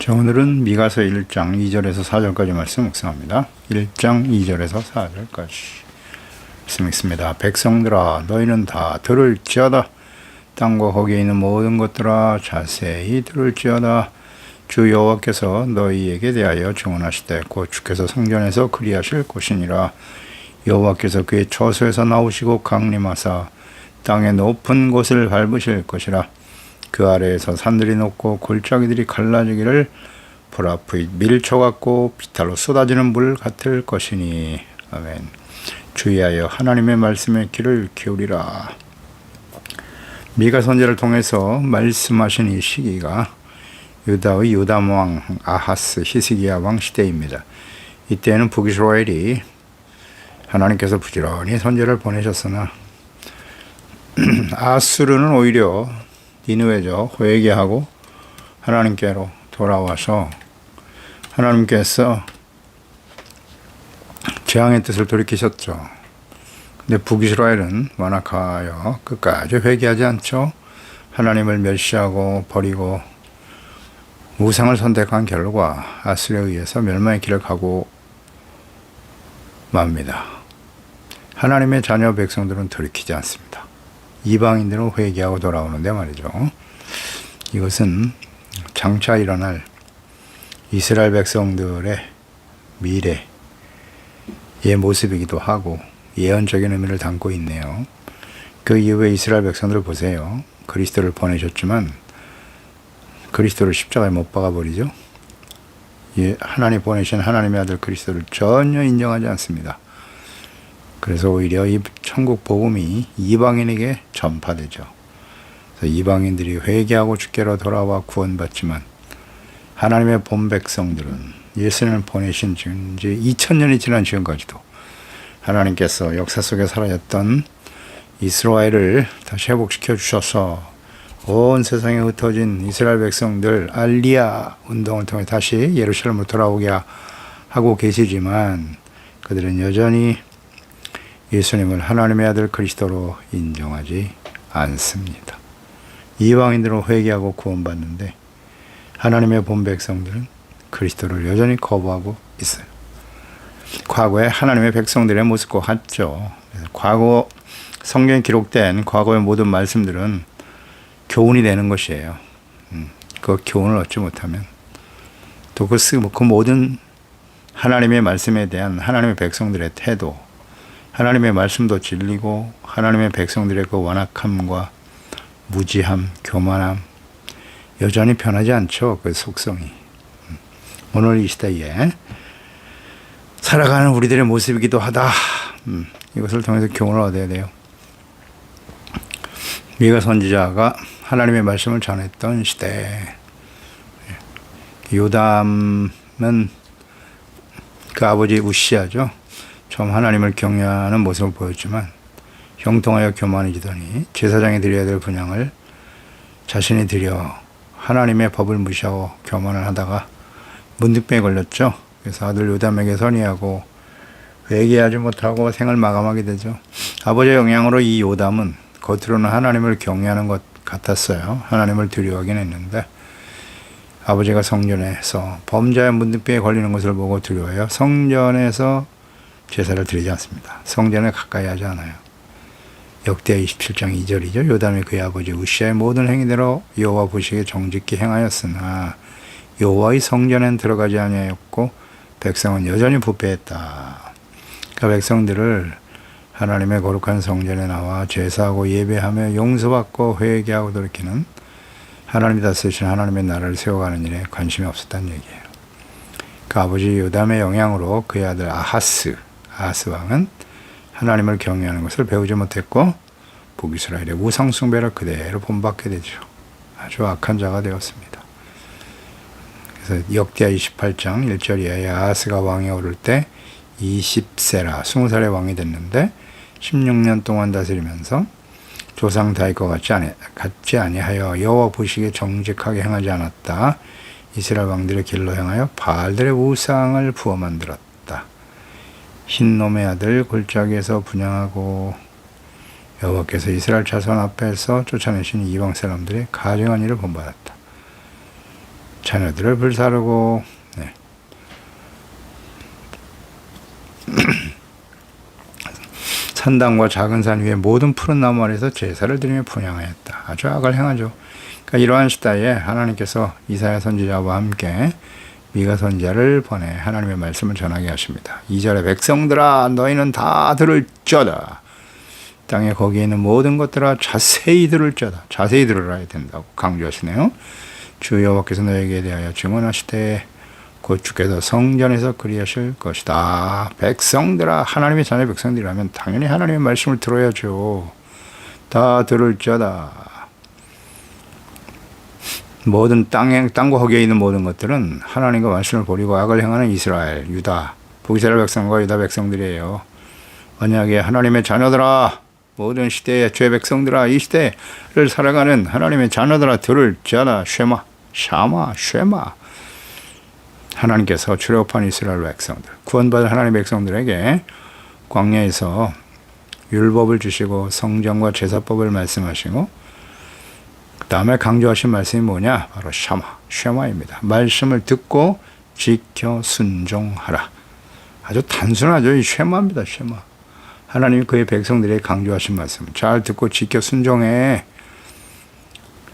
자, 오늘은 미가서 1장 2절에서 4절까지 말씀 묵상합니다. 1장 2절에서 4절까지 말씀 읽습니다. 백성들아, 너희는 다 들을지어다. 땅과 거기에 있는 모든 것들아, 자세히 들을지어다. 주 여호와께서 너희에게 대하여 증언하시되 곧 주께서 성전에서 그리하실 것이니라. 여호와께서 그의 처소에서 나오시고 강림하사 땅의 높은 곳을 밟으실 것이라. 그 아래에서 산들이 높고 골짜기들이 갈라지기를 불 앞의 밀초 같고 비탈로 쏟아지는 물 같을 것이니. 아멘. 주의하여 하나님의 말씀에 귀를 기울이라. 미가 선지자를 통해서 말씀하신 이 시기가 유다의 요담 왕 아하스 히스기야 왕 시대입니다. 이때는 북이스라엘이 하나님께서 부지런히 선지자를 보내셨으나 아수르는 오히려 니느웨죠. 회개하고 하나님께로 돌아와서 하나님께서 재앙의 뜻을 돌이키셨죠. 근데 북이스라엘은 완악하여 끝까지 회개하지 않죠. 하나님을 멸시하고 버리고 우상을 선택한 결과 아수르에 의해서 멸망의 길을 가고 맙니다. 하나님의 자녀 백성들은 돌이키지 않습니다. 이방인들은 회개하고 돌아오는데 말이죠. 이것은 장차 일어날 이스라엘 백성들의 미래의 모습이기도 하고 예언적인 의미를 담고 있네요. 그 이후에 이스라엘 백성들을 보세요. 그리스도를 보내셨지만 그리스도를 십자가에 못 박아버리죠. 하나님 보내신 하나님의 아들 그리스도를 전혀 인정하지 않습니다. 그래서 오히려 이 천국 복음이 이방인에게 전파되죠. 그래서 이방인들이 회개하고 주께로 돌아와 구원받지만 하나님의 본 백성들은 예수님을 보내신 지금 이제 2000년이 지난 지금까지도 하나님께서 역사 속에 사라졌던 이스라엘을 다시 회복시켜 주셔서 온 세상에 흩어진 이스라엘 백성들 알리야 운동을 통해 다시 예루살렘으로 돌아오게 하고 계시지만 그들은 여전히 예수님을 하나님의 아들 그리스도로 인정하지 않습니다. 이방인들은 회개하고 구원받는데 하나님의 본 백성들은 그리스도를 여전히 거부하고 있어요. 과거에 하나님의 백성들의 모습과 같죠. 과거 성경에 기록된 과거의 모든 말씀들은 교훈이 되는 것이에요. 그 교훈을 얻지 못하면 또 그 모든 하나님의 말씀에 대한 하나님의 백성들의 태도, 하나님의 말씀도 진리고 하나님의 백성들의 그 완악함과 무지함, 교만함 여전히 변하지 않죠. 그 속성이. 오늘 이 시대에 살아가는 우리들의 모습이기도 하다. 이것을 통해서 교훈을 얻어야 돼요. 미가 선지자가 하나님의 말씀을 전했던 시대. 요담은 그 아버지 우시아죠. 처음 하나님을 경외하는 모습을 보였지만 형통하여 교만해지더니 제사장이 드려야 될 분향을 자신이 드려 하나님의 법을 무시하고 교만을 하다가 문득병에 걸렸죠. 그래서 아들 요담에게 선의하고 회개하지 못하고 생을 마감하게 되죠. 아버지의 영향으로 이 요담은 겉으로는 하나님을 경외하는 것 같았어요. 하나님을 두려워하긴 했는데 아버지가 성전에서 범죄의 문득병에 걸리는 것을 보고 두려워해요. 성전에서 제사를 드리지 않습니다. 성전에 가까이 하지 않아요. 역대하 27장 2절이죠. 요담이 그의 아버지 우시아의 모든 행위대로 여호와 보시기에 정직히 행하였으나 여호와의 성전엔 들어가지 아니하였고 백성은 여전히 부패했다. 그 백성들을 하나님의 거룩한 성전에 나와 제사하고 예배하며 용서받고 회개하고 돌이키는 하나님이 다스리신 하나님의 나라를 세워가는 일에 관심이 없었다는 얘기예요. 그 아버지 요담의 영향으로 그의 아들 아하스 왕은 하나님을 경외하는 것을 배우지 못했고 북이스라엘의 우상 숭배를 그대로 본받게 되죠. 아주 악한 자가 되었습니다. 그래서 역대하 28장 1절 이하에 아하스가 왕에 오를 때 20세라 20살의 왕이 됐는데 16년 동안 다스리면서 조상 다윗과 같지 아니하여 여호와 보시기에 정직하게 행하지 않았다. 이스라엘 왕들의 길로 행하여 바알들의 우상을 부어 만들었다. 흰놈의 아들 골짜기에서 분향하고 여호와께서 이스라엘 자손 앞에서 쫓아내신 이방 사람들의 가증한 일을 본받았다. 자녀들을 불사르고, 네. 산당과 작은 산 위에 모든 푸른 나무 아래서 제사를 드리며 분향하였다. 아주 악을 행하죠. 그러니까 이러한 시대에 하나님께서 이사야 선지자와 함께 미가 선지자를 보내 하나님의 말씀을 전하게 하십니다. 2절에 백성들아 너희는 다 들을지어다. 땅에 거기에 있는 모든 것들아 자세히 들을지어다. 자세히 들으라 된다고 강조하시네요. 주 여호와께서 너에게 대하여 증언하시되 곧 주께서 성전에서 그리하실 것이다. 백성들아, 하나님의 자녀 백성들이라면 당연히 하나님의 말씀을 들어야죠. 다 들을지어다. 모든 땅과 거기에 있는 모든 것들은 하나님과 말씀을 버리고 악을 행하는 이스라엘, 유다, 북이스라엘 백성과 유다 백성들이에요. 만약에 하나님의 자녀들아, 모든 시대의 죄 백성들아, 이 시대를 살아가는 하나님의 자녀들아 들을지어다. 쉐마, 샤마, 쉐마. 하나님께서 출애굽한 이스라엘 백성들, 구원받은 하나님의 백성들에게 광야에서 율법을 주시고 성전과 제사법을 말씀하시고 그 다음에 강조하신 말씀이 뭐냐? 바로 샤마, 쉐마입니다. 말씀을 듣고 지켜 순종하라. 아주 단순하죠. 이 쉐마입니다. 쉐마. 하나님이 그의 백성들에게 강조하신 말씀. 잘 듣고 지켜 순종해.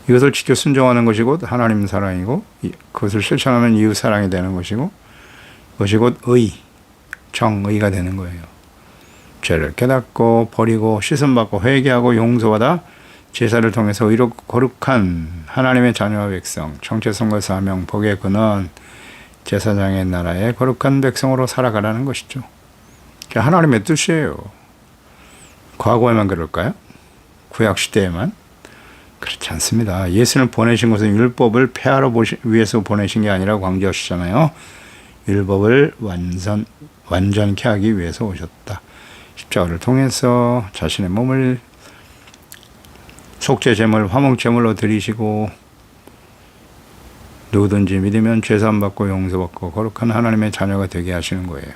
이것을 지켜 순종하는 것이 곧 하나님 사랑이고 그것을 실천하면 이웃 사랑이 되는 것이고 그것이 곧 의, 정의가 되는 거예요. 죄를 깨닫고 버리고 씻음받고 회개하고 용서받아 제사를 통해서 의로 거룩한 하나님의 자녀와 백성, 정체성과 사명, 복의 근원, 제사장의 나라의 거룩한 백성으로 살아가라는 것이죠. 그게 하나님의 뜻이에요. 과거에만 그럴까요? 구약시대에만? 그렇지 않습니다. 예수를 보내신 것은 율법을 폐하러 위해서 보내신 게 아니라 강조하시잖아요. 율법을 완전케 하기 위해서 오셨다. 십자가를 통해서 자신의 몸을 속죄 제물, 화목 제물로 드리시고 누구든지 믿으면 죄사함 받고 용서받고 거룩한 하나님의 자녀가 되게 하시는 거예요.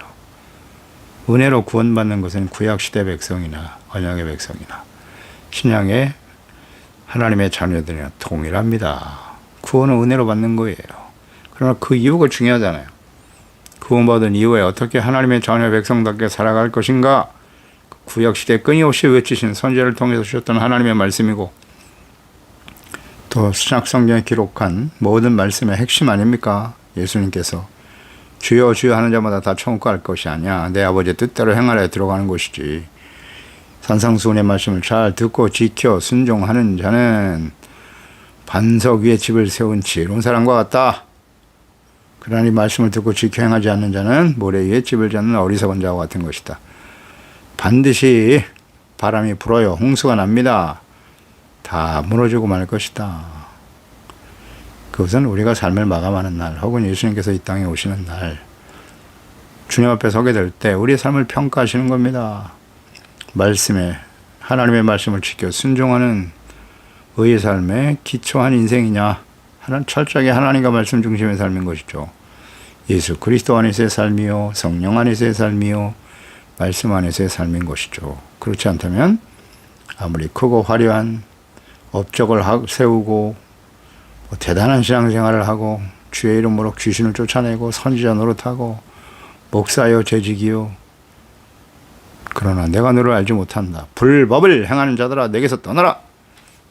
은혜로 구원받는 것은 구약시대 백성이나 언약의 백성이나 신약의 하나님의 자녀들이나 동일합니다. 구원은 은혜로 받는 거예요. 그러나 그 이유가 중요하잖아요. 구원받은 이후에 어떻게 하나님의 자녀 백성답게 살아갈 것인가? 구약시대 끊임없이 외치신 선지자를 통해서 주셨던 하나님의 말씀이고 또 신약성경에 기록한 모든 말씀의 핵심 아닙니까? 예수님께서 주여 주여 하는 자마다 다 천국 갈 것이 아니야. 내 아버지의 뜻대로 행하려 들어가는 것이지. 산상수훈의 말씀을 잘 듣고 지켜 순종하는 자는 반석 위에 집을 세운 지혜로운 사람과 같다. 그러나 이 말씀을 듣고 지켜 행하지 않는 자는 모래 위에 집을 짓는 어리석은 자와 같은 것이다. 반드시 바람이 불어요. 홍수가 납니다. 다 무너지고 말 것이다. 그것은 우리가 삶을 마감하는 날 혹은 예수님께서 이 땅에 오시는 날 주님 앞에 서게 될 때 우리의 삶을 평가하시는 겁니다. 말씀에 하나님의 말씀을 지켜 순종하는 의의 삶에 기초한 인생이냐 철저하게 하나님과 말씀 중심의 삶인 것이죠. 예수 그리스도 안에서의 삶이요 성령 안에서의 삶이요 말씀 안에서의 삶인 것이죠. 그렇지 않다면 아무리 크고 화려한 업적을 세우고 대단한 신앙생활을 하고 주의 이름으로 귀신을 쫓아내고 선지자 노릇하고 목사요 재직이요 그러나 내가 너를 알지 못한다. 불법을 행하는 자들아 내게서 떠나라.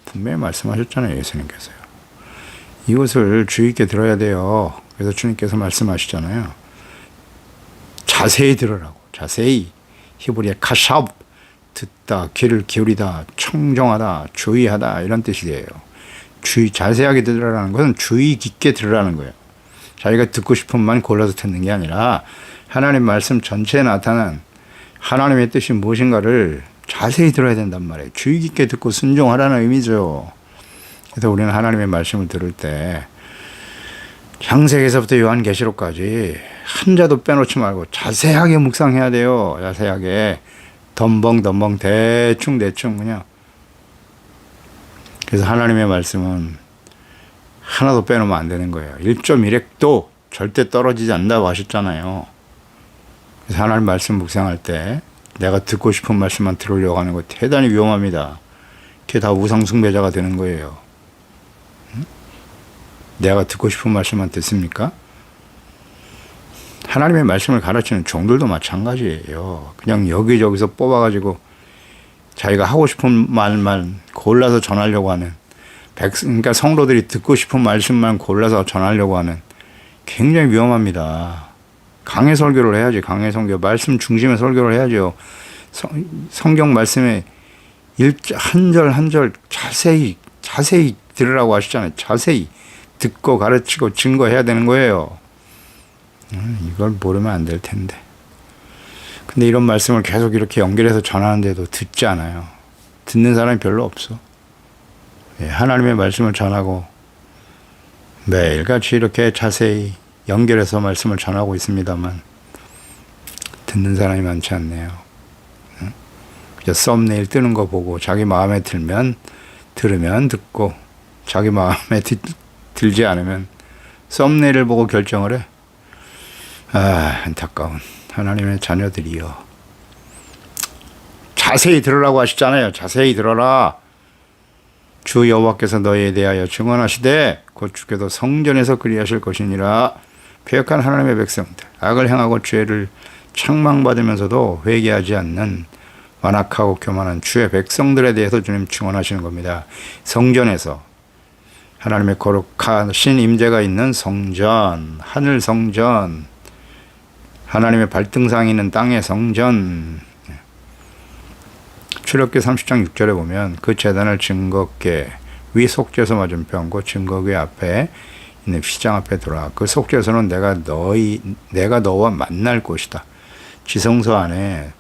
분명히 말씀하셨잖아요. 예수님께서요. 이것을 주의 있게 들어야 돼요. 그래서 주님께서 말씀하시잖아요. 자세히 들으라고. 자세히. 히브리의 카샵. 듣다, 귀를 기울이다, 청정하다, 주의하다 이런 뜻이에요. 자세하게 들으라는 것은 주의 깊게 들으라는 거예요. 자기가 듣고 싶은 만 골라서 듣는 게 아니라 하나님 말씀 전체에 나타난 하나님의 뜻이 무엇인가를 자세히 들어야 된단 말이에요. 주의 깊게 듣고 순종하라는 의미죠. 그래서 우리는 하나님의 말씀을 들을 때 창세기에서부터 요한계시록까지 한 자도 빼놓지 말고 자세하게 묵상해야 돼요. 자세하게 덤벙 대충 그냥. 그래서 하나님의 말씀은 하나도 빼놓으면 안 되는 거예요. 1.1핵도 절대 떨어지지 않는다고 하셨잖아요. 그래서 하나님 말씀 묵상할 때 내가 듣고 싶은 말씀만 들으려고 하는 거 대단히 위험합니다. 그게 다 우상숭배자가 되는 거예요. 내가 듣고 싶은 말씀만 듣습니까? 하나님의 말씀을 가르치는 종들도 마찬가지예요. 그냥 여기저기서 뽑아가지고 자기가 하고 싶은 말만 골라서 전하려고 하는, 그러니까 성도들이 듣고 싶은 말씀만 골라서 전하려고 하는, 굉장히 위험합니다. 강해 설교를 해야지. 강해 설교, 말씀 중심의 설교를 해야죠. 성경 말씀에 한 절 한 절 자세히 들으라고 하시잖아요. 자세히 듣고 가르치고 증거해야 되는 거예요. 이걸 모르면 안 될 텐데. 근데 이런 말씀을 계속 이렇게 연결해서 전하는데도 듣지 않아요. 듣는 사람이 별로 없어. 하나님의 말씀을 전하고 매일같이 이렇게 자세히 연결해서 말씀을 전하고 있습니다만 듣는 사람이 많지 않네요. 썸네일 뜨는 거 보고 자기 마음에 들면 들으면 듣고, 자기 마음에 들지 않으면 썸네일을 보고 결정을 해. 안타까운 하나님의 자녀들이여. 자세히 들으라고 하시잖아요. 자세히 들어라. 주 여호와께서 너희에 대하여 증언하시되 곧 주께서 성전에서 그리하실 것이니라. 패역한 하나님의 백성들, 악을 행하고 죄를 책망받으면서도 회개하지 않는 완악하고 교만한 주의 백성들에 대해서 주님 증언하시는 겁니다. 성전에서 하나님의 거룩하신 임재가 있는 성전, 하늘 성전, 하나님의 발등상이 있는 땅의 성전. 출애굽기 30장 6절에 보면 그 제단을 증거궤 위 속죄소 맞은편고 증거궤 앞에 있는 휘장 앞에 돌아. 그 속죄소는 내가 너와 만날 곳이다. 지성소 안에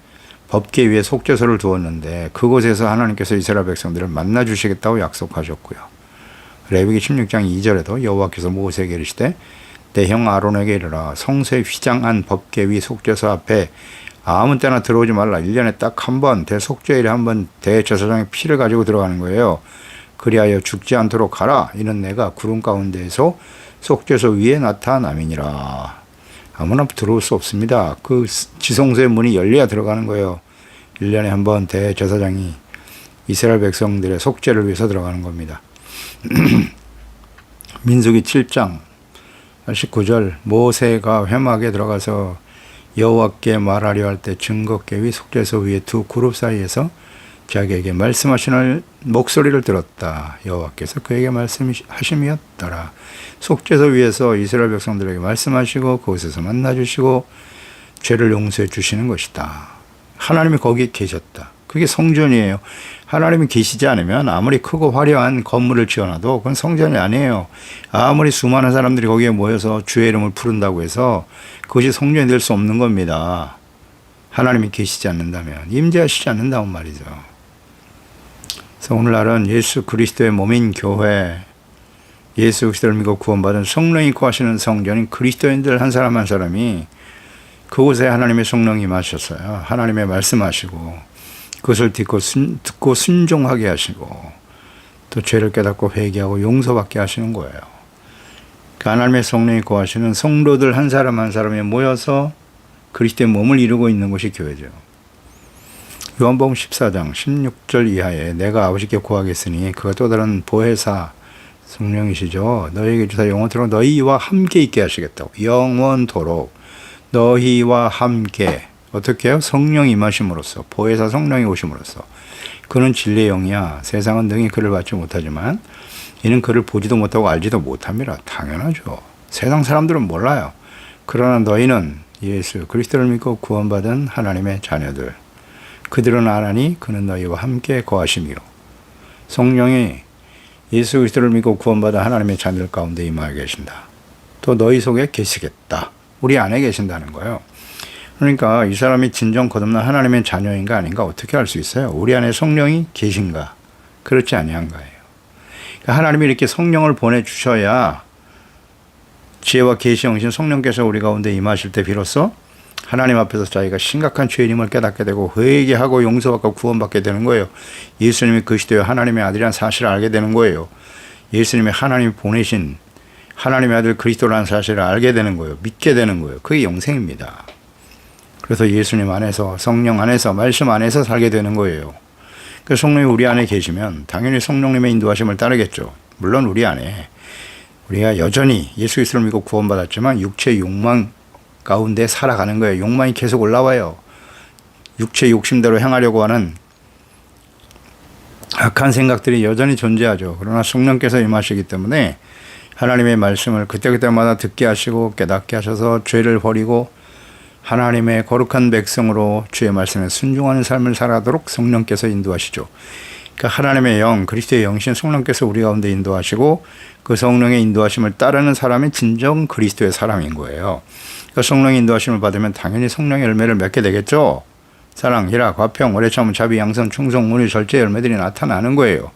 법궤 위에 속죄소를 두었는데 그곳에서 하나님께서 이스라엘 백성들을 만나 주시겠다고 약속하셨고요. 레위기 16장 2절에도 여호와께서 모세에게 이르시되 내 형 아론에게 이르라. 성소의 휘장 안 법궤 위 속죄소 앞에 아무 때나 들어오지 말라. 1년에 딱 한 번, 대속죄일에 한 번 대제사장의 피를 가지고 들어가는 거예요. 그리하여 죽지 않도록 가라. 이는 내가 구름 가운데에서 속죄소 위에 나타남이니라. 아무나 들어올 수 없습니다. 그 지성소의 문이 열려야 들어가는 거예요. 1년에 한 번 대제사장이 이스라엘 백성들의 속죄를 위해서 들어가는 겁니다. 민수기 7장 19절 모세가 회막에 들어가서 여호와께 말하려 할 때 증거궤 위 속죄소 위에 두 그룹 사이에서 자기에게 말씀하시는 목소리를 들었다. 여호와께서 그에게 말씀하심이었더라. 속죄소 위에서 이스라엘 백성들에게 말씀하시고 그곳에서 만나주시고 죄를 용서해 주시는 것이다. 하나님이 거기 계셨다. 그게 성전이에요. 하나님이 계시지 않으면 아무리 크고 화려한 건물을 지어놔도 그건 성전이 아니에요. 아무리 수많은 사람들이 거기에 모여서 주의 이름을 부른다고 해서 그것이 성전이 될 수 없는 겁니다. 하나님이 계시지 않는다면, 임재하시지 않는다는 말이죠. 그래서 오늘날은 예수 그리스도의 몸인 교회, 예수 그리스도를 믿고 구원받은 성령이 거하시는 성전인 그리스도인들 한 사람 한 사람이 그곳에 하나님의 성령이 임하셨어요. 하나님의 말씀하시고 그것을 듣고 순종하게 하시고 또 죄를 깨닫고 회개하고 용서받게 하시는 거예요. 그 하나님의 성령이 거하시는 성도들 한 사람 한 사람이 모여서 그리스도의 몸을 이루고 있는 것이 교회죠. 요한복음 14장 16절 이하에 내가 아버지께 구하겠으니 그가 또 다른 보혜사 성령이시죠. 너희에게 주사 영원토록 너희와 함께 있게 하시겠다고. 영원토록 너희와 함께. 어떻게 해요? 성령이 임하심으로써, 보혜사 성령이 오심으로써. 그는 진리의 영이야. 세상은 능히 그를 받지 못하지만 이는 그를 보지도 못하고 알지도 못합니다. 당연하죠. 세상 사람들은 몰라요. 그러나 너희는 예수 그리스도를 믿고 구원받은 하나님의 자녀들. 그들은 아나니 그는 너희와 함께 거하심이요. 성령이 예수 그리스도를 믿고 구원받은 하나님의 자녀들 가운데 임하여 계신다. 또 너희 속에 계시겠다. 우리 안에 계신다는 거예요. 그러니까 이 사람이 진정 거듭난 하나님의 자녀인가 아닌가 어떻게 알 수 있어요? 우리 안에 성령이 계신가? 그렇지 아니한가예요. 그러니까 하나님이 이렇게 성령을 보내주셔야 지혜와 계시 영신 성령께서 우리 가운데 임하실 때 비로소 하나님 앞에서 자기가 심각한 죄인임을 깨닫게 되고 회개하고 용서받고 구원받게 되는 거예요. 예수님이 그리스도의 하나님의 아들이라는 사실을 알게 되는 거예요. 예수님이 하나님이 보내신 하나님의 아들 그리스도라는 사실을 알게 되는 거예요. 믿게 되는 거예요. 그게 영생입니다. 그래서 예수님 안에서 성령 안에서 말씀 안에서 살게 되는 거예요. 그 성령이 우리 안에 계시면 당연히 성령님의 인도하심을 따르겠죠. 물론 우리 안에 우리가 여전히 예수 그리스도를 믿고 구원받았지만 육체의 욕망 가운데 살아가는 거예요. 욕망이 계속 올라와요. 육체의 욕심대로 행하려고 하는 악한 생각들이 여전히 존재하죠. 그러나 성령께서 임하시기 때문에 하나님의 말씀을 그때그때마다 듣게 하시고 깨닫게 하셔서 죄를 버리고 하나님의 거룩한 백성으로 주의 말씀에 순종하는 삶을 살아가도록 성령께서 인도하시죠. 그러니까 하나님의 영, 그리스도의 영신 성령께서 우리 가운데 인도하시고 그 성령의 인도하심을 따르는 사람이 진정 그리스도의 사람인 거예요. 그러니까 성령의 인도하심을 받으면 당연히 성령의 열매를 맺게 되겠죠. 사랑, 희락, 화평, 오래 참음, 자비, 양선, 충성, 온유, 절제 열매들이 나타나는 거예요.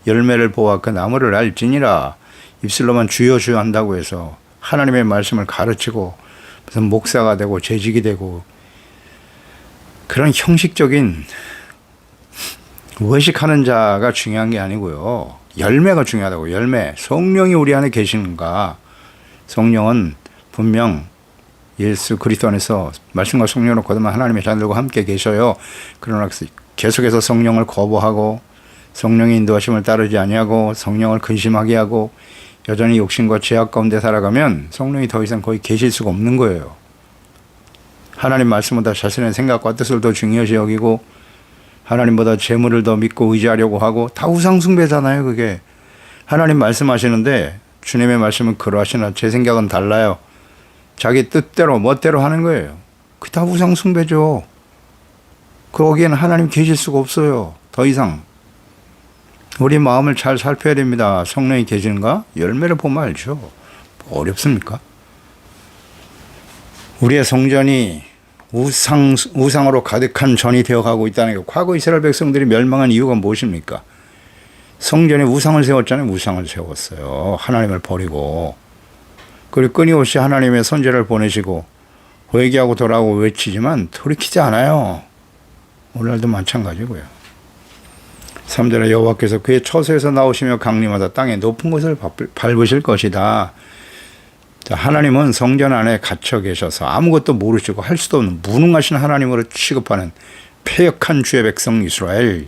열매를 보아 그 나무를 알지니라. 입술로만 주여 주여 한다고 해서 하나님의 말씀을 가르치고 무슨 목사가 되고 재직이 되고 그런 형식적인 외식하는 자가 중요한 게 아니고요. 열매가 중요하다고. 열매. 성령이 우리 안에 계시는가. 성령은 분명 예수 그리스도 안에서 말씀과 성령으로 거듭난 하나님의 자녀들과 함께 계셔요. 그러나 계속해서 성령을 거부하고 성령의 인도하심을 따르지 아니하고 성령을 근심하게 하고 여전히 욕심과 죄악 가운데 살아가면 성령이 더 이상 거의 계실 수가 없는 거예요. 하나님 말씀보다 자신의 생각과 뜻을 더 중요시 여기고 하나님보다 재물을 더 믿고 의지하려고 하고 다 우상숭배잖아요. 그게 하나님 말씀하시는데 주님의 말씀은 그러하시나 제 생각은 달라요. 자기 뜻대로 멋대로 하는 거예요. 그게 다 우상숭배죠. 거기에는 하나님 계실 수가 없어요. 더 이상. 우리 마음을 잘 살펴야 됩니다. 성령이 계시는가? 열매를 보면 알죠. 뭐 어렵습니까? 우리의 성전이 우상으로 가득한 전이 되어가고 있다는 게 과거 이스라엘 백성들이 멸망한 이유가 무엇입니까? 성전에 우상을 세웠잖아요. 우상을 세웠어요. 하나님을 버리고. 그리고 끊임없이 하나님의 선지자를 보내시고 회개하고 돌아오고 외치지만 돌이키지 않아요. 오늘날도 마찬가지고요. 3절에 여호와께서 그의 처소에서 나오시며 강림하다 땅의 높은 곳을 밟으실 것이다. 자, 하나님은 성전 안에 갇혀 계셔서 아무것도 모르시고 할 수도 없는 무능하신 하나님으로 취급하는 패역한 주의 백성 이스라엘.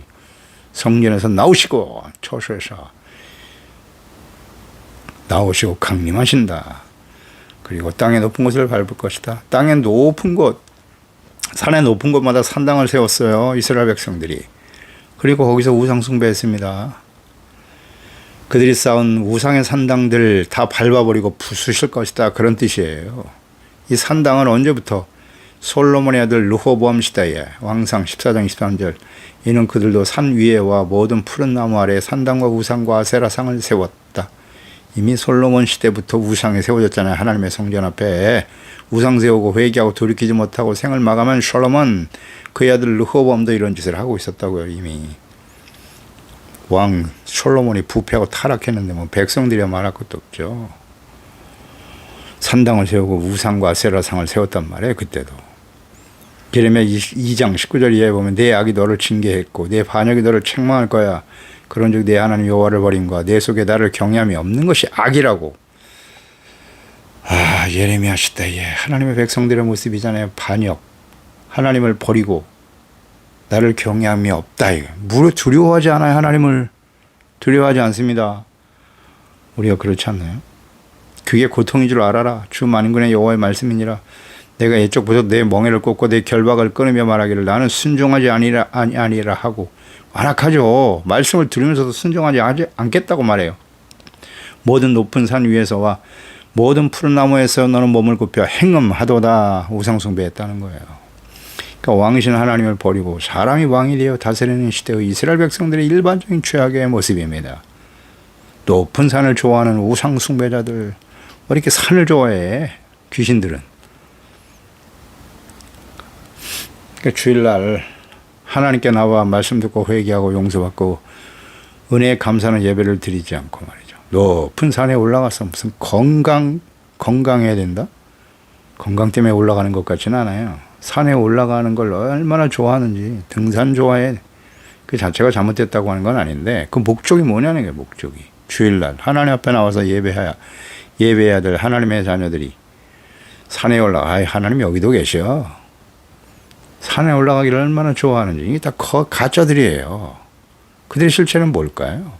성전에서 나오시고 처소에서 나오시고 강림하신다. 그리고 땅의 높은 곳을 밟을 것이다. 땅의 높은 곳, 산의 높은 곳마다 산당을 세웠어요. 이스라엘 백성들이. 그리고 거기서 우상 숭배했습니다. 그들이 쌓은 우상의 산당들 다 밟아버리고 부수실 것이다. 그런 뜻이에요. 이 산당은 언제부터? 솔로몬의 아들 르호보암 시대에 왕상 14장 23절 이는 그들도 산 위에와 모든 푸른 나무 아래에 산당과 우상과 아세라상을 세웠다. 이미 솔로몬 시대부터 우상이 세워졌잖아요. 하나님의 성전 앞에 우상 세우고 회개하고 돌이키지 못하고 생을 마감한 솔로몬 그의 아들 르호보암도 이런 짓을 하고 있었다고요. 이미 왕 솔로몬이 부패하고 타락했는데 뭐 백성들이야 말할 것도 없죠. 산당을 세우고 우상과 아세라상을 세웠단 말이에요. 그때도 예레미야 2장 19절 이하에 보면 내 악이 너를 징계했고 내 반역이 너를 책망할 거야. 그런즉 내 하나님 여호와를 버림과 내 속에 나를 경외함이 없는 것이 악이라고. 아, 예레미야 시대에 하나님의 백성들의 모습이잖아요. 반역, 하나님을 버리고 나를 경외함이 없다. 무려 두려워하지 않아요. 하나님을 두려워하지 않습니다. 우리가 그렇지 않나요? 그게 고통인 줄 알아라. 주 만군의 여호와의 말씀이니라. 내가 옛적부터 내 멍에를 꽂고 내 결박을 끊으며 말하기를 나는 순종하지 아니라 하고 완악하죠. 말씀을 들으면서도 순종하지 않겠다고 말해요. 모든 높은 산 위에서와 모든 푸른 나무에서 너는 몸을 굽혀 행음하도다. 우상숭배했다는 거예요. 그러니까 왕이신 하나님을 버리고 사람이 왕이 되어 다스리는 시대의 이스라엘 백성들의 일반적인 최악의 모습입니다. 높은 산을 좋아하는 우상숭배자들, 왜 이렇게 산을 좋아해? 귀신들은. 그러니까 주일날 하나님께 나와 말씀 듣고 회개하고 용서받고 은혜에 감사하는 예배를 드리지 않고 말이죠. 높은 산에 올라가서 무슨 건강해야 된다? 건강 때문에 올라가는 것 같지는 않아요. 산에 올라가는 걸 얼마나 좋아하는지. 등산 좋아해. 그 자체가 잘못됐다고 하는 건 아닌데 그 목적이 뭐냐는 게 목적이. 주일날 하나님 앞에 나와서 예배해야 될 하나님의 자녀들이 산에 올라가. 하나님 여기도 계셔. 산에 올라가기를 얼마나 좋아하는지. 이게 다 가짜들이에요. 그들의 실체는 뭘까요?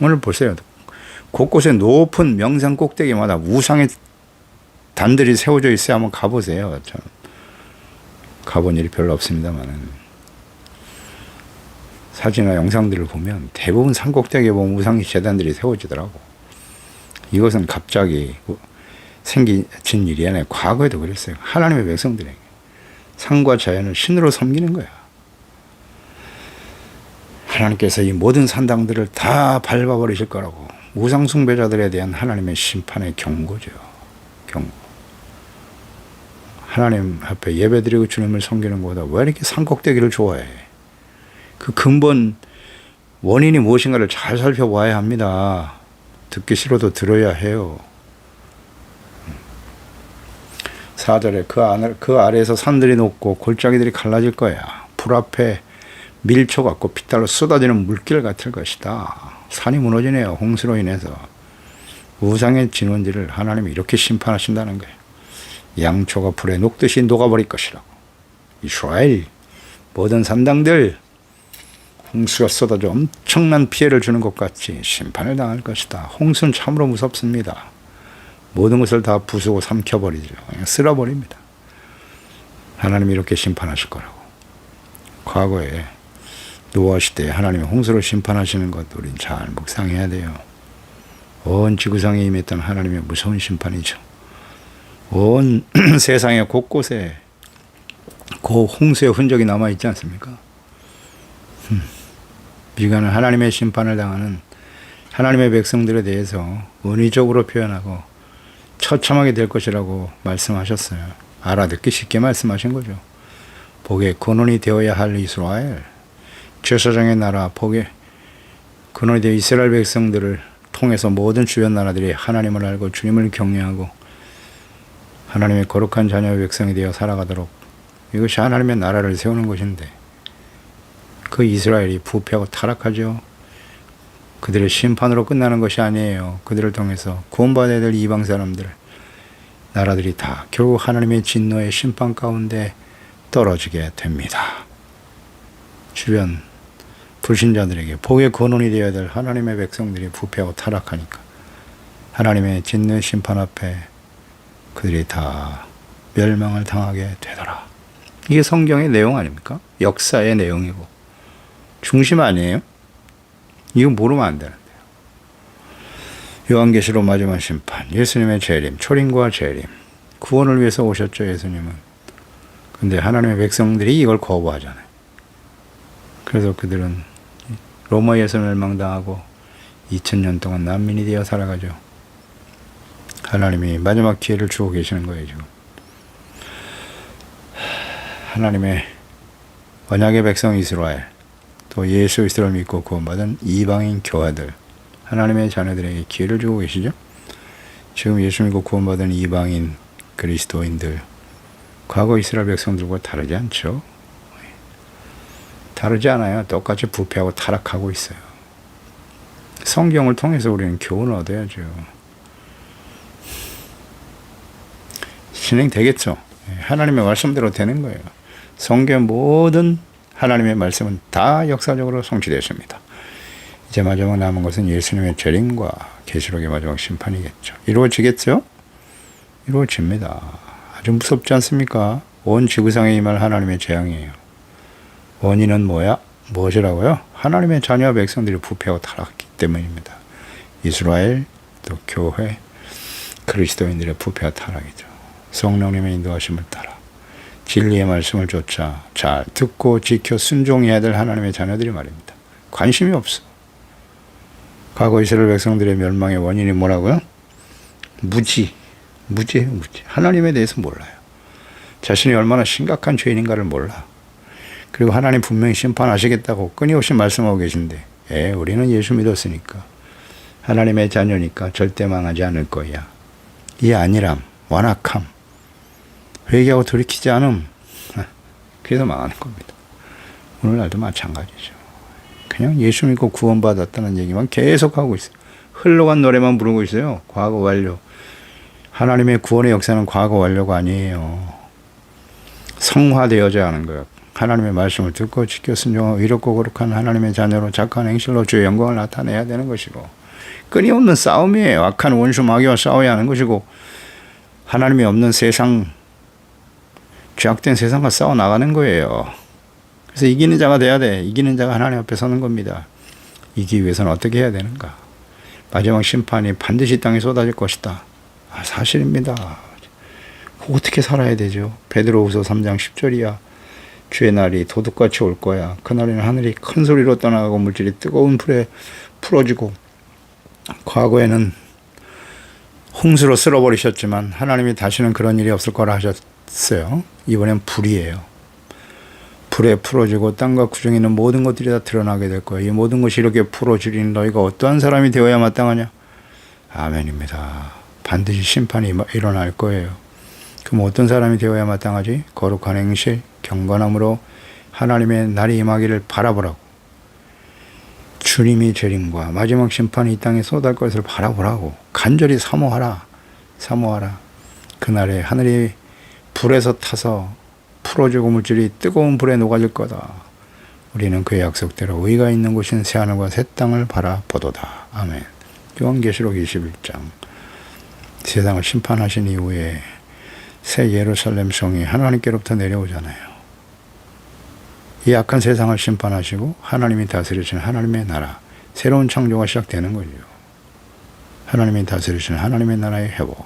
오늘 보세요. 곳곳에 높은 명산 꼭대기마다 우상의 단들이 세워져 있어야 한번 가보세요. 전 가본 일이 별로 없습니다만은 사진이나 영상들을 보면 대부분 산 꼭대기에 보면 우상의 제단들이 세워지더라고. 이것은 갑자기 생긴 일이 아니라 과거에도 그랬어요. 하나님의 백성들에게 산과 자연을 신으로 섬기는 거야. 하나님께서 이 모든 산당들을 다 밟아버리실 거라고. 우상 숭배자들에 대한 하나님의 심판의 경고죠. 경고. 하나님 앞에 예배드리고 주님을 섬기는 것보다 왜 이렇게 산꼭대기를 좋아해? 그 근본 원인이 무엇인가를 잘 살펴봐야 합니다. 듣기 싫어도 들어야 해요. 4절에 그 아래에서 산들이 높고 골짜기들이 갈라질 거야. 불 앞에 밀초 같고 핏달로 쏟아지는 물길 같을 것이다. 산이 무너지네요. 홍수로 인해서. 우상의 진원지를 하나님이 이렇게 심판하신다는 거예요. 양초가 불에 녹듯이 녹아버릴 것이라고. 이스라엘 모든 산당들 홍수가 쏟아져 엄청난 피해를 주는 것 같이 심판을 당할 것이다. 홍수는 참으로 무섭습니다. 모든 것을 다 부수고 삼켜버리죠. 그냥 쓸어버립니다. 하나님이 이렇게 심판하실 거라고. 과거에 노아 시대에 하나님이 홍수를 심판하시는 것 우린 잘 묵상해야 돼요. 온 지구상에 임했던 하나님의 무서운 심판이죠. 온 세상의 곳곳에 그 홍수의 흔적이 남아있지 않습니까? 미가는 하나님의 심판을 당하는 하나님의 백성들에 대해서 은의적으로 표현하고 처참하게 될 것이라고 말씀하셨어요. 알아듣기 쉽게 말씀하신 거죠. 복의 근원이 되어야 할 이스라엘, 제사장의 나라, 복의 근원이 되어 이스라엘 백성들을 통해서 모든 주변 나라들이 하나님을 알고 주님을 경외하고 하나님의 거룩한 자녀의 백성이 되어 살아가도록, 이것이 하나님의 나라를 세우는 것인데 그 이스라엘이 부패하고 타락하죠. 그들의 심판으로 끝나는 것이 아니에요. 그들을 통해서 구원받아야 될 이방 사람들, 나라들이 다 결국 하나님의 진노의 심판 가운데 떨어지게 됩니다. 주변 불신자들에게 복의 근원이 되어야 될 하나님의 백성들이 부패하고 타락하니까 하나님의 진노의 심판 앞에 그들이 다 멸망을 당하게 되더라. 이게 성경의 내용 아닙니까? 역사의 내용이고 중심 아니에요? 이거 모르면 안 되는데요. 요한계시록 마지막 심판, 예수님의 재림, 초림과 재림, 구원을 위해서 오셨죠, 예수님은. 근데 하나님의 백성들이 이걸 거부하잖아요. 그래서 그들은 로마에서 멸망당하고 2000년 동안 난민이 되어 살아가죠. 하나님이 마지막 기회를 주고 계시는 거예요, 지금. 하나님의 언약의 백성 이스라엘, 또 예수 그리스도를 믿고 구원받은 이방인 교화들, 하나님의 자녀들에게 기회를 주고 계시죠. 지금 예수 믿고 구원받은 이방인 그리스도인들, 과거 이스라엘 백성들과 다르지 않죠. 다르지 않아요. 똑같이 부패하고 타락하고 있어요. 성경을 통해서 우리는 교훈을 얻어야죠. 진행되겠죠. 하나님의 말씀대로 되는 거예요. 성경 모든 하나님의 말씀은 다 역사적으로 성취되었습니다. 이제 마지막 남은 것은 예수님의 재림과 계시록의 마지막 심판이겠죠. 이루어지겠죠? 이루어집니다. 아주 무섭지 않습니까? 온 지구상에 임할 하나님의 재앙이에요. 원인은 뭐야? 무엇이라고요? 하나님의 자녀와 백성들이 부패하고 타락했기 때문입니다. 이스라엘, 또 교회, 그리스도인들의 부패와 타락이죠. 성령님의 인도하심을 따라 진리의 말씀을 쫓아 잘 듣고 지켜 순종해야 될 하나님의 자녀들이 말입니다. 관심이 없어. 과거 이스라엘 백성들의 멸망의 원인이 뭐라고요? 무지예요, 무지. 하나님에 대해서 몰라요. 자신이 얼마나 심각한 죄인인가를 몰라. 그리고 하나님 분명히 심판하시겠다고 끊임없이 말씀하고 계신데, 우리는 예수 믿었으니까, 하나님의 자녀니까 절대 망하지 않을 거야. 이 안일함, 완악함, 회개하고 돌이키지 않음, 그래서 망하는 겁니다. 오늘날도 마찬가지죠. 그냥 예수 믿고 구원받았다는 얘기만 계속 하고 있어요. 흘러간 노래만 부르고 있어요. 과거 완료. 하나님의 구원의 역사는 과거 완료가 아니에요. 성화되어져야 하는 거예요. 하나님의 말씀을 듣고 지켜 순종하고 의롭고 거룩한 하나님의 자녀로 착한 행실로 주의 영광을 나타내야 되는 것이고, 끊임없는 싸움이에요. 악한 원수 마귀와 싸워야 하는 것이고 하나님이 없는 세상, 죄악된 세상과 싸워 나가는 거예요. 그래서 이기는 자가 돼야 돼. 이기는 자가 하나님 앞에 서는 겁니다. 이기기 위해서는 어떻게 해야 되는가? 마지막 심판이 반드시 땅에 쏟아질 것이다. 사실입니다. 어떻게 살아야 되죠? 베드로후서 3장 10절이야. 주의 날이 도둑같이 올 거야. 그날에는 하늘이 큰 소리로 떠나가고 물질이 뜨거운 불에 풀어지고, 과거에는 홍수로 쓸어버리셨지만 하나님이 다시는 그런 일이 없을 거라 하셨어요. 이번엔 불이에요. 불에 풀어지고 땅과 구중에 있는 모든 것들이 다 드러나게 될 거예요. 이 모든 것이 이렇게 풀어지리니 너희가 어떠한 사람이 되어야 마땅하냐? 아멘입니다. 반드시 심판이 일어날 거예요. 그럼 어떤 사람이 되어야 마땅하지? 거룩한 행실, 경건함으로 하나님의 날이 임하기를 바라보라고. 주님이 재림과 마지막 심판이 이 땅에 쏟아질 것을 바라보라고. 간절히 사모하라. 사모하라. 그날에 하늘이 불에서 타서 풀어지고 물질이 뜨거운 불에 녹아질 거다. 우리는 그의 약속대로 의가 있는 곳인 새하늘과 새 땅을 바라보도다. 아멘. 요한계시록 21장. 세상을 심판하신 이후에 새 예루살렘 성이 하나님께로부터 내려오잖아요. 이 악한 세상을 심판하시고 하나님이 다스리시는 하나님의 나라, 새로운 창조가 시작되는 거죠. 하나님이 다스리시는 하나님의 나라의 회복,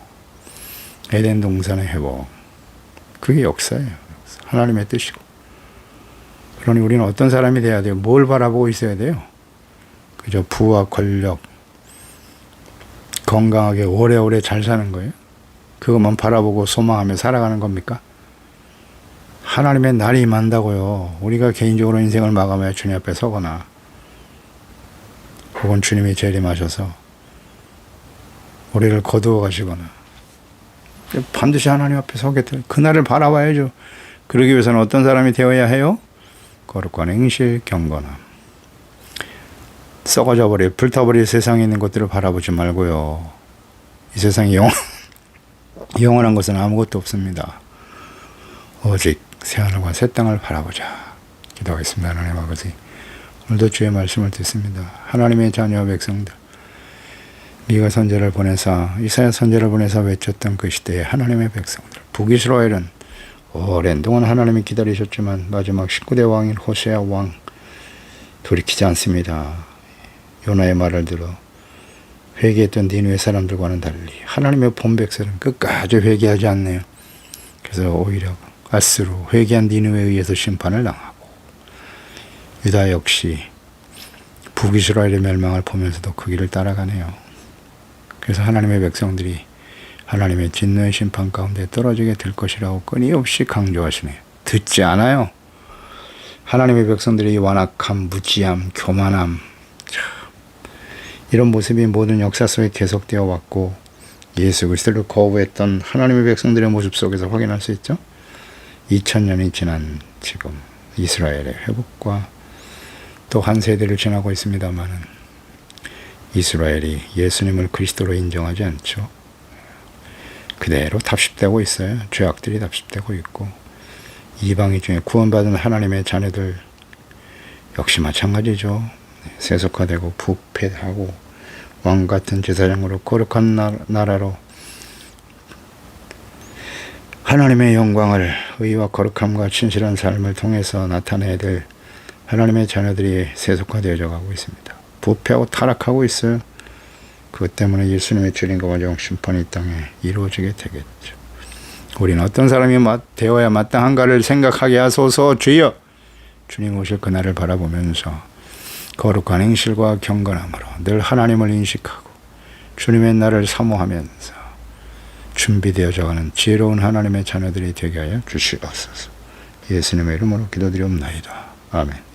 에덴 동산의 회복, 그게 역사예요. 하나님의 뜻이고. 그러니 우리는 어떤 사람이 돼야 돼요? 뭘 바라보고 있어야 돼요? 그저 부와 권력, 건강하게 오래오래 잘 사는 거예요? 그것만 바라보고 소망하며 살아가는 겁니까? 하나님의 날이 임한다고요. 우리가 개인적으로 인생을 마감해 주님 앞에 서거나 혹은 주님이 재림하셔서 우리를 거두어 가시거나 반드시 하나님 앞에 서게 될 그날을 바라봐야죠. 그러기 위해서는 어떤 사람이 되어야 해요? 거룩한 행실, 경건함. 썩어져 버릴, 불타버릴 세상에 있는 것들을 바라보지 말고요. 이 세상에 영원한 것은 아무것도 없습니다. 오직 새하늘과 새 땅을 바라보자. 기도하겠습니다. 하나님 아버지, 오늘도 주의 말씀을 듣습니다. 하나님의 자녀 백성들, 미가 선지자를 보내사, 이사야 선지자를 보내사 외쳤던 그 시대의 하나님의 백성들, 북이스라엘은 오랜 동안 하나님이 기다리셨지만 마지막 19대 왕인 호세아 왕 돌이키지 않습니다. 요나의 말을 들어 회개했던 니느웨 사람들과는 달리 하나님의 본 백성은 끝까지 회개하지 않네요. 그래서 오히려 아스로 회개한 니느웨에 의해서 심판을 당하고, 유다 역시 북이스라엘의 멸망을 보면서도 그 길을 따라가네요. 그래서 하나님의 백성들이 하나님의 진노의 심판 가운데 떨어지게 될 것이라고 끊임없이 강조하시네요. 듣지 않아요. 하나님의 백성들이 완악함, 무지함, 교만함, 이런 모습이 모든 역사 속에 계속되어 왔고, 예수 그리스도를 거부했던 하나님의 백성들의 모습 속에서 확인할 수 있죠. 2000년이 지난 지금 이스라엘의 회복과 또 한 세대를 지나고 있습니다마는 이스라엘이 예수님을 그리스도로 인정하지 않죠. 그대로 답습되고 있어요. 죄악들이 답습되고 있고, 이방인 중에 구원받은 하나님의 자녀들 역시 마찬가지죠. 세속화되고 부패하고 왕같은 제사장으로 거룩한 나라로 하나님의 영광을 의와 거룩함과 진실한 삶을 통해서 나타내야 될 하나님의 자녀들이 세속화되어져 가고 있습니다. 부패하고 타락하고 있어요. 그것 때문에 예수님의 주님과 마지막 심판이 이 땅에 이루어지게 되겠죠. 우리는 어떤 사람이 되어야 마땅한가를 생각하게 하소서. 주여, 주님 오실 그날을 바라보면서 거룩한 행실과 경건함으로 늘 하나님을 인식하고 주님의 날을 사모하면서 준비되어져가는 지혜로운 하나님의 자녀들이 되게 하여 주시옵소서. 예수님의 이름으로 기도드리옵나이다. 아멘.